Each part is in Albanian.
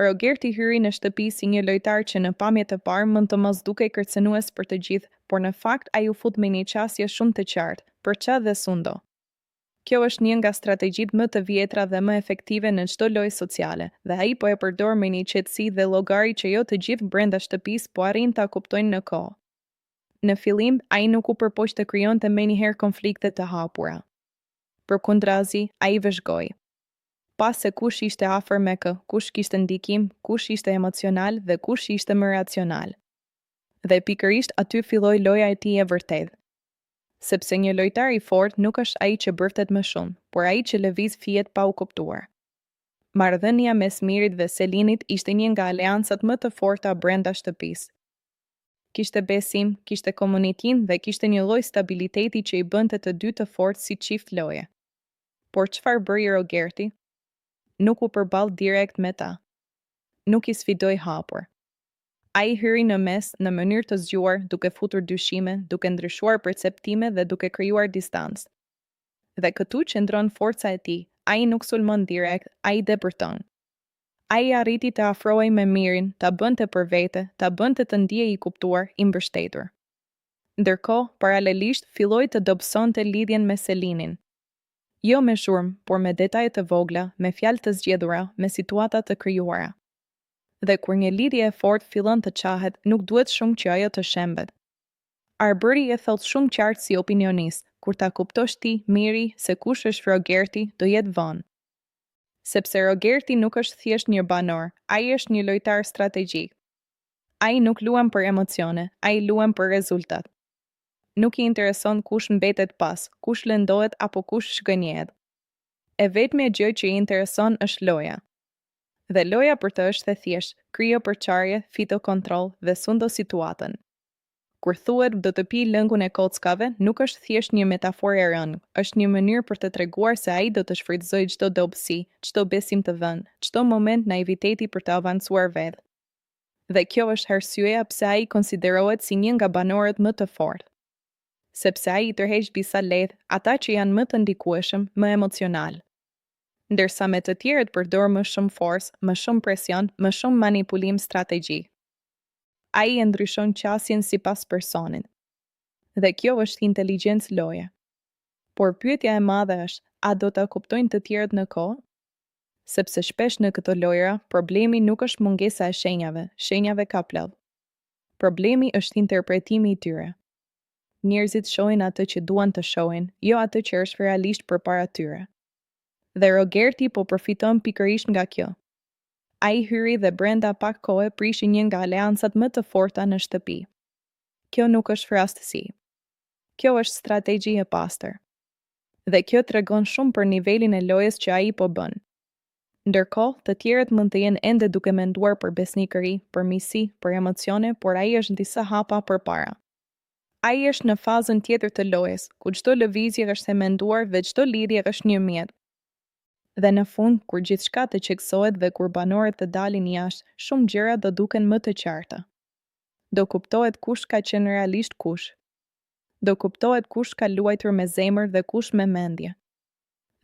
Rogerti hyri në shtëpi si një lojtar që në pamje të parë mund të mos dukej kërcënues për të gjithë, por në fakt ai u fut me një qasje shumë të qartë, për ça dhe sundo. Kjo është një nga strategjitë më të vjetra dhe më efektive në çdo lojë sociale, dhe ai po e përdor me një qetësi dhe llogari që jo të gjithë brenda shtëpisë po arrin ta kuptojnë në kohë. Në fillim, ai nuk u përpoq të krijonte menjëherë konflikte të hapura. Përkundrazi, ai vëzhgoi. Pas se kush ishte afër me kë, kush kishte ndikim, kush ishte emocional dhe kush ishte më racional. Dhe pikërisht aty filloi loja e tij e vërtetë. Sepse një lojtar i fortë nuk është ai që bërtet më shumë, por ai që lëviz fijet pa u kuptuar. Marrëdhënia mes Mirit dhe Selinit ishte një nga aleancat më të forta brenda shtëpisë. Kishte besim, kishte komunikim dhe kishte një lloj stabiliteti që i bënte të dy të fortë si çift loje. Por çfarë bëri Rogerti? Nuk u përball direkt me ta. Nuk i sfidoi hapur. Ai hyri në mes në mënyrë të zgjuar, duke futur dyshime, duke ndryshuar perceptime dhe duke krijuar distancë. Dhe këtu qëndron forca e tij. Ai nuk sulmon direkt, ai depërton. Ai arriti të afrohej me Mirin, ta bënte për vete, ta bënte të ndjej i kuptuar, i mbështetur. Ndërkohë, paralelisht filloi të dobësonte lidhjen me Selinin. Jo me shurmë, por me detaje të vogla, me fjalë të zgjedhura, me situata të krijuara. Dhe kur një lidhje e fortë fillon të qahet, nuk duhet shumë që ajo të shembet. Arbëri e thot shumë qartë si opinionist, kur ta kuptosh ti, Miri, se kush është Rogerti, do jetë vonë. Sepse Rogerti nuk është thjesht një banor, ai është një lojtar strategjik. Ai nuk luan për emocione, ai luan për rezultat. Nuk i intereson kush mbetet pas, kush lëndohet apo kush shgënjehet. E vetmja gjë që i intereson është loja. Dhe loja për të është e thjesht, krijo përçarje, fito kontroll dhe sundo situatën. Kur thuhet do të pi lëngun e kockave, nuk është thjesht një metaforë e rënë, është një mënyrë për të treguar se ai do të shfrytëzojë çdo dobësi, çdo besim të vënë, çdo moment naiviteti për të avancuar vetë. Dhe kjo është arsyeja pse ai konsiderohet si një nga banorët më të fortë. Sepse ai i tërheq disa lehtë ata që janë më të ndikueshëm, më emocional. Ndërsa me të tjerët përdor më shumë forcë, më shumë presion, më shumë manipulim strategjik. Ai e ndryshon qasjen sipas personit. Dhe kjo është inteligjencë loje. Por pyetja e madhe është, a do ta kuptojnë të tjerët në kohë? Sepse shpesh në këto lojra, problemi nuk është mungesa e shenjave ka plot. Problemi është interpretimi i tyre. Njerëzit shohin atë që duan të shohin, jo atë që është realisht përpara tyre. Dhe Rogerti po përfiton pikërisht nga kjo. Ai hyri dhe brenda pak kohe prishi një nga aleancat më të forta në shtëpi. Kjo nuk është rastësi. Kjo është strategji e pastër. Dhe kjo tregon shumë për nivelin e lojës që ai po bën. Ndërkohë, të tjerët mund të jenë ende duke menduar për besnikëri, për misi, për emocione, por ai është disa hapa përpara. Ai është në fazën tjetër të lojës, ku çdo lëvizje është e menduar dhe çdo lidhje është një mjet. Dhe në fund, kur gjithçka të qetësohet dhe kur banorët të dalin jashtë, shumë gjëra do duken më të qarta. Do kuptohet kush ka qenë realisht kush. Do kuptohet kush ka luajtur me zemër dhe kush me mendje.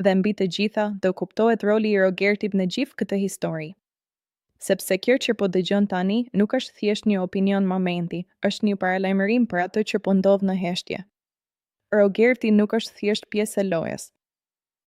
Dhe mbi të gjitha, do kuptohet roli i Rogertit në gjithë këtë histori. Sepse kjo që po dëgjon tani nuk është thjesht një opinion momenti, është një paralajmërim për atë që po ndodh në heshtje. Rogerti nuk është thjesht pjesë e lojës.